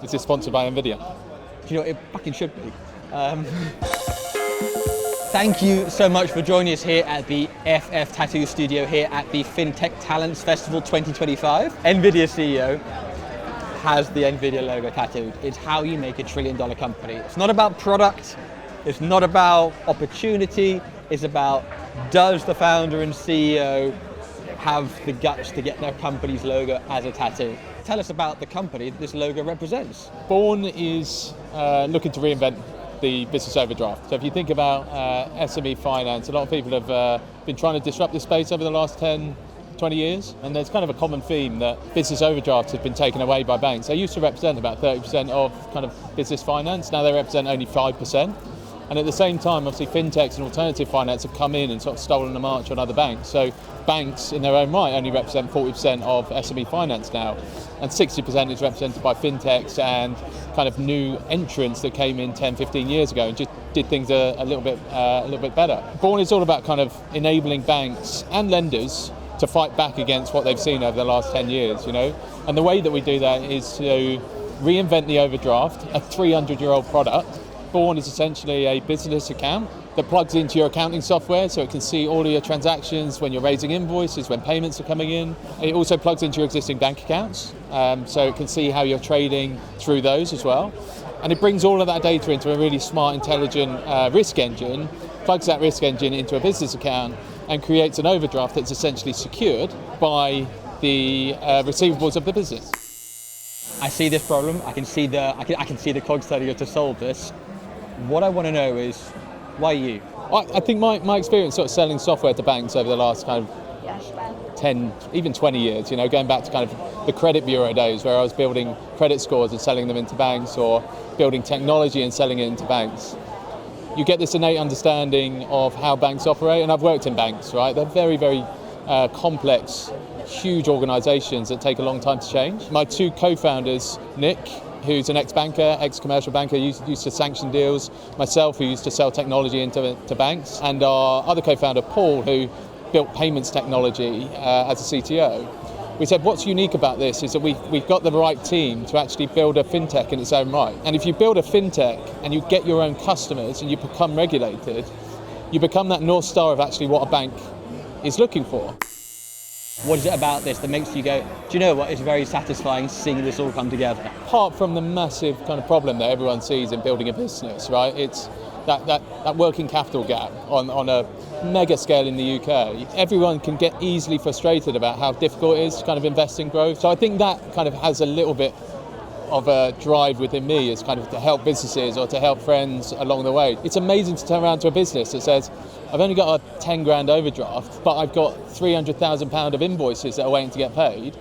Is this sponsored by NVIDIA? Do you know, it fucking should be. Thank you so much for joining us here at the FF Tattoo Studio here at the Fintech Talents Festival 2025. NVIDIA CEO has the NVIDIA logo tattooed. It's how you make a $1 trillion company. It's not about product, it's not about opportunity, it's about does the founder and CEO have the guts to get their company's logo as a tattoo. Tell us about the company this logo represents. Bourn is looking to reinvent the business overdraft. So if you think about SME finance, a lot of people have been trying to disrupt this space over the last 10, 20 years, and there's kind of a common theme that business overdrafts have been taken away by banks. They used to represent about 30% of kind of business finance, now they represent only 5%. And at the same time, obviously, fintechs and alternative finance have come in and sort of stolen the march on other banks. So banks, in their own right, only represent 40% of SME finance now, and 60% is represented by fintechs and kind of new entrants that came in 10, 15 years ago and just did things a little bit better. Bourn is all about kind of enabling banks and lenders to fight back against what they've seen over the last 10 years, you know. And the way that we do that is to reinvent the overdraft, a 300-year-old product. Bourn is essentially a business account that plugs into your accounting software so it can see all of your transactions when you're raising invoices, when payments are coming in. It also plugs into your existing bank accounts, so it can see how you're trading through those as well. And it brings all of that data into a really smart, intelligent risk engine, plugs that risk engine into a business account and creates an overdraft that's essentially secured by the receivables of the business. I see this problem. I can see the cog study to solve this. What I want to know is, why you? I think my experience sort of selling software to banks over the last kind of 10, even 20 years, you know, going back to kind of the credit bureau days where I was building credit scores and selling them into banks, or building technology and selling it into banks. You get this innate understanding of how banks operate, and I've worked in banks, right? They're very, very complex, huge organisations that take a long time to change. My two co-founders, Nick, who's an ex-banker, ex-commercial banker, used to sanction deals, myself, who used to sell technology into banks, and our other co-founder, Paul, who built payments technology as a CTO. We said, what's unique about this is that we've got the right team to actually build a fintech in its own right. And if you build a fintech and you get your own customers and you become regulated, you become that North Star of actually what a bank is looking for. What is it about this that makes you go, do you know what, it's very satisfying seeing this all come together? Apart from the massive kind of problem that everyone sees in building a business, right? It's that working capital gap on a mega scale in the UK. Everyone can get easily frustrated about how difficult it is to kind of invest in growth. So I think that kind of has a little bit of a drive within me, is kind of to help businesses or to help friends along the way. It's amazing to turn around to a business that says, I've only got a 10 grand overdraft, but I've got £300,000 of invoices that are waiting to get paid.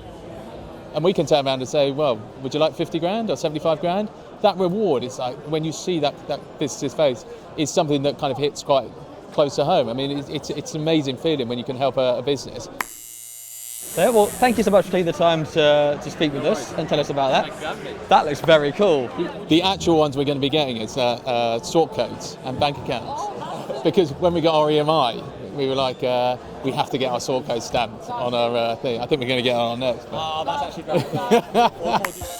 And we can turn around and say, well, would you like 50 grand or 75 grand? That reward is like, when you see that business's face, is something that kind of hits quite close to home. I mean, it's an amazing feeling when you can help a business. Yeah, well, thank you so much for taking the time to speak with us and tell us about that. That looks very cool. The actual ones we're going to be getting is sort codes and bank accounts. Because when we got our EMI, we were like, we have to get our sort code stamped on our thing. I think we're going to get it on our next. Oh, that's actually very cool.